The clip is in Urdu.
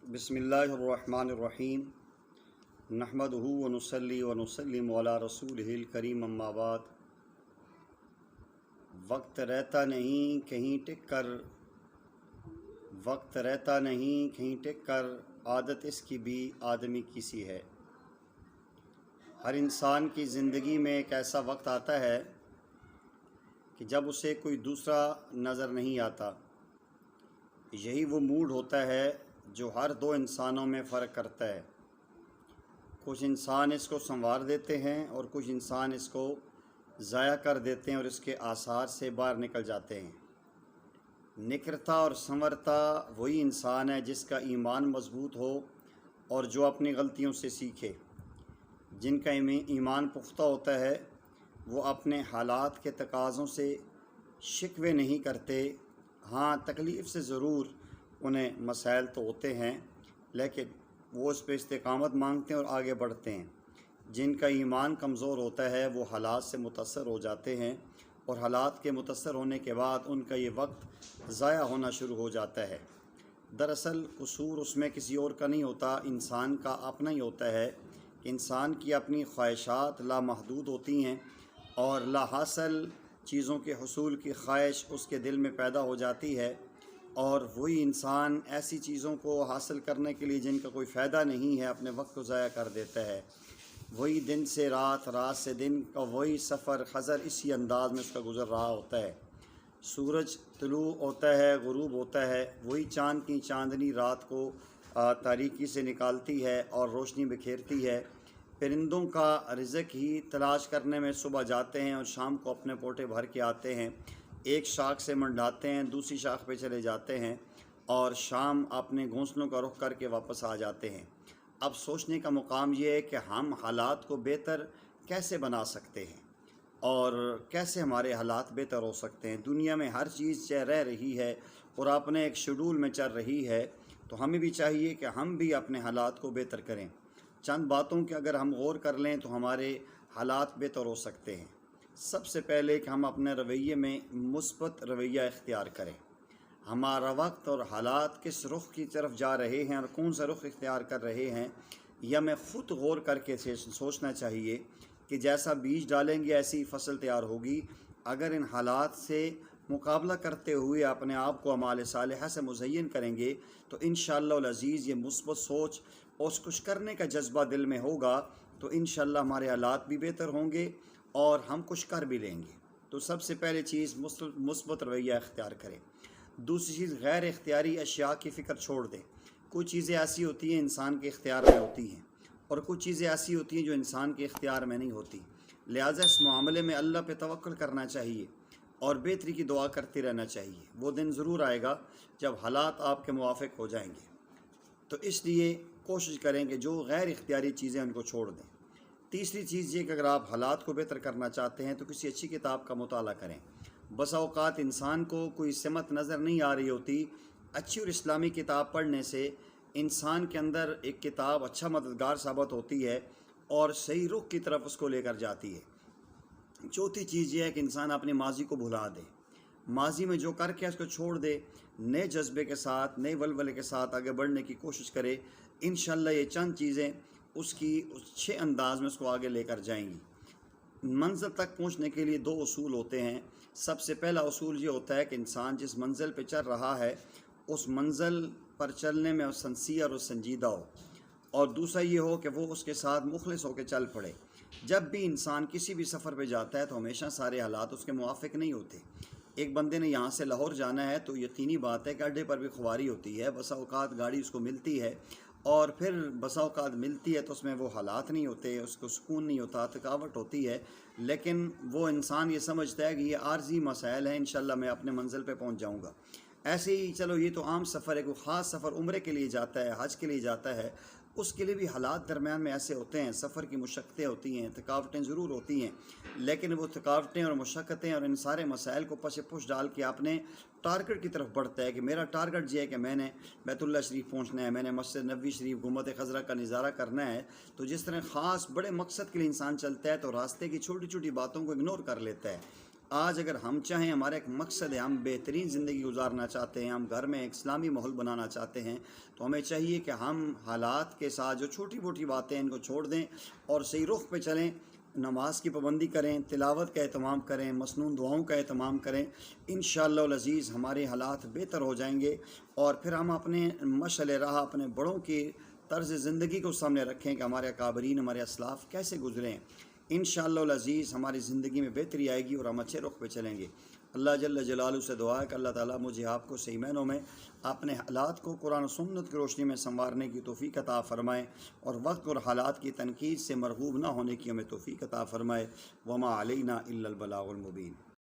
بسم اللہ الرحمن الرحیم نحمدہ ونصلی ونسلم علی رسولہ الکریم اما بعد۔ وقت رہتا نہیں کہیں ٹک کر عادت اس کی بھی آدمی کی سی ہے۔ ہر انسان کی زندگی میں ایک ایسا وقت آتا ہے کہ جب اسے کوئی دوسرا نظر نہیں آتا۔ یہی وہ موڈ ہوتا ہے جو ہر دو انسانوں میں فرق کرتا ہے۔ کچھ انسان اس کو سنوار دیتے ہیں اور کچھ انسان اس کو ضائع کر دیتے ہیں اور اس کے آثار سے باہر نکل جاتے ہیں۔ نکھرتا اور سنورتا وہی انسان ہے جس کا ایمان مضبوط ہو اور جو اپنی غلطیوں سے سیکھے۔ جن کا ایمان پختہ ہوتا ہے وہ اپنے حالات کے تقاضوں سے شکوے نہیں کرتے۔ ہاں، تکلیف سے ضرور انہیں مسائل تو ہوتے ہیں، لیکن وہ اس پہ استقامت مانگتے ہیں اور آگے بڑھتے ہیں۔ جن کا ایمان کمزور ہوتا ہے وہ حالات سے متاثر ہو جاتے ہیں اور حالات کے متاثر ہونے کے بعد ان کا یہ وقت ضائع ہونا شروع ہو جاتا ہے۔ دراصل قصور اس میں کسی اور کا نہیں ہوتا، انسان کا اپنا ہی ہوتا ہے کہ انسان کی اپنی خواہشات لامحدود ہوتی ہیں اور لا حاصل چیزوں کے حصول کی خواہش اس کے دل میں پیدا ہو جاتی ہے، اور وہی انسان ایسی چیزوں کو حاصل کرنے کے لیے جن کا کوئی فائدہ نہیں ہے اپنے وقت کو ضائع کر دیتا ہے۔ وہی دن سے رات، رات سے دن کا وہی سفر خضر اسی انداز میں اس کا گزر رہا ہوتا ہے۔ سورج طلوع ہوتا ہے، غروب ہوتا ہے، وہی چاند کی چاندنی رات کو تاریکی سے نکالتی ہے اور روشنی بکھیرتی ہے۔ پرندوں کا رزق ہی تلاش کرنے میں صبح جاتے ہیں اور شام کو اپنے پوٹے بھر کے آتے ہیں۔ ایک شاخ سے منڈاتے ہیں، دوسری شاخ پہ چلے جاتے ہیں اور شام اپنے گھونسلوں کا رخ کر کے واپس آ جاتے ہیں۔ اب سوچنے کا مقام یہ ہے کہ ہم حالات کو بہتر کیسے بنا سکتے ہیں اور کیسے ہمارے حالات بہتر ہو سکتے ہیں۔ دنیا میں ہر چیز رہ رہی ہے اور اپنے ایک شیڈول میں چل رہی ہے، تو ہمیں بھی چاہیے کہ ہم بھی اپنے حالات کو بہتر کریں۔ چند باتوں کے اگر ہم غور کر لیں تو ہمارے حالات بہتر ہو سکتے ہیں۔ سب سے پہلے کہ ہم اپنے رویے میں مثبت رویہ اختیار کریں۔ ہمارا وقت اور حالات کس رخ کی طرف جا رہے ہیں اور کون سا رخ اختیار کر رہے ہیں، یا ہمیں خود غور کر کے سوچنا چاہیے کہ جیسا بیج ڈالیں گے ایسی فصل تیار ہوگی۔ اگر ان حالات سے مقابلہ کرتے ہوئے اپنے آپ کو اعمال صالحہ سے مزین کریں گے تو انشاءاللہ العزیز یہ مثبت سوچ اور کچھ کرنے کا جذبہ دل میں ہوگا تو انشاءاللہ ہمارے حالات بھی بہتر ہوں گے اور ہم کچھ کر بھی لیں گے۔ تو سب سے پہلے چیز مثبت رویہ اختیار کریں۔ دوسری چیز، غیر اختیاری اشیاء کی فکر چھوڑ دیں۔ کچھ چیزیں ایسی ہوتی ہیں انسان کے اختیار میں ہوتی ہیں اور کچھ چیزیں ایسی ہوتی ہیں جو انسان کے اختیار میں نہیں ہوتی، لہٰذا اس معاملے میں اللہ پہ توکل کرنا چاہیے اور بہتری کی دعا کرتے رہنا چاہیے۔ وہ دن ضرور آئے گا جب حالات آپ کے موافق ہو جائیں گے، تو اس لیے کوشش کریں کہ جو غیر اختیاری چیزیں ان کو چھوڑ دیں۔ تیسری چیز یہ کہ اگر آپ حالات کو بہتر کرنا چاہتے ہیں تو کسی اچھی کتاب کا مطالعہ کریں۔ بسا اوقات انسان کو کوئی سمت نظر نہیں آ رہی ہوتی، اچھی اور اسلامی کتاب پڑھنے سے انسان کے اندر ایک کتاب اچھا مددگار ثابت ہوتی ہے اور صحیح رخ کی طرف اس کو لے کر جاتی ہے۔ چوتھی چیز یہ ہے کہ انسان اپنے ماضی کو بھلا دے، ماضی میں جو کر کے اس کو چھوڑ دے، نئے جذبے کے ساتھ، نئے ولولے کے ساتھ آگے بڑھنے کی کوشش کرے۔ انشاءاللہ یہ چند چیزیں اس اچھے انداز میں اس کو آگے لے کر جائیں گی۔ منزل تک پہنچنے کے لیے دو اصول ہوتے ہیں۔ سب سے پہلا اصول یہ ہوتا ہے کہ انسان جس منزل پہ چل رہا ہے اس منزل پر چلنے میں سنسیئر اور سنجیدہ ہو، اور دوسرا یہ ہو کہ وہ اس کے ساتھ مخلص ہو کے چل پڑے۔ جب بھی انسان کسی بھی سفر پہ جاتا ہے تو ہمیشہ سارے حالات اس کے موافق نہیں ہوتے۔ ایک بندے نے یہاں سے لاہور جانا ہے تو یقینی بات ہے کہ اڈے پر بھی خواری ہوتی ہے، بسا اوقات گاڑی اس کو ملتی ہے اور پھر بسا اوقات ملتی ہے تو اس میں وہ حالات نہیں ہوتے، اس کو سکون نہیں ہوتا، تھکاوٹ ہوتی ہے، لیکن وہ انسان یہ سمجھتا ہے کہ یہ عارضی مسائل ہیں، انشاءاللہ میں اپنے منزل پہ پہنچ جاؤں گا۔ ایسے ہی چلو یہ تو عام سفر ہے، کوئی خاص سفر عمرے کے لیے جاتا ہے، حج کے لیے جاتا ہے، اس کے لیے بھی حالات درمیان میں ایسے ہوتے ہیں، سفر کی مشقتیں ہوتی ہیں، تھکاوٹیں ضرور ہوتی ہیں، لیکن وہ تھکاوٹیں اور مشقتیں اور ان سارے مسائل کو پش ڈال کے اپنے ٹارگٹ کی طرف بڑھتا ہے کہ میرا ٹارگٹ یہ ہے کہ میں نے بیت اللہ شریف پہنچنا ہے، میں نے مسجد نبوی شریف گنبد خضرا کا نظارہ کرنا ہے۔ تو جس طرح خاص بڑے مقصد کے لیے انسان چلتا ہے تو راستے کی چھوٹی چھوٹی باتوں کو اگنور کر لیتا ہے آج اگر ہم چاہیں، ہمارا ایک مقصد ہے، ہم بہترین زندگی گزارنا چاہتے ہیں، ہم گھر میں ایک اسلامی ماحول بنانا چاہتے ہیں، تو ہمیں چاہیے کہ ہم حالات کے ساتھ جو چھوٹی موٹی باتیں ہیں ان کو چھوڑ دیں اور صحیح رخ پہ چلیں، نماز کی پابندی کریں، تلاوت کا اہتمام کریں، مسنون دعاؤں کا اہتمام کریں۔ انشاءاللہ العزیز ہمارے حالات بہتر ہو جائیں گے، اور پھر ہم اپنے مشعل راہ، اپنے بڑوں کی طرز زندگی کو سامنے رکھیں کہ ہمارے اکابرین، ہمارے اسلاف کیسے گزرے ہیں۔ انشاءاللہ العزیز ہماری زندگی میں بہتری آئے گی اور ہم اچھے رخ پہ چلیں گے۔ اللہ جل جلالہ سے دعا ہے کہ اللہ تعالیٰ مجھے آپ کو صحیح معنوں میں اپنے حالات کو قرآن و سنت کی روشنی میں سنوارنے کی توفیق عطا فرمائے، اور وقت اور حالات کی تنقید سے مرغوب نہ ہونے کی ہمیں توفیق عطا فرمائے۔ وما علینا الا البلاغ المبین۔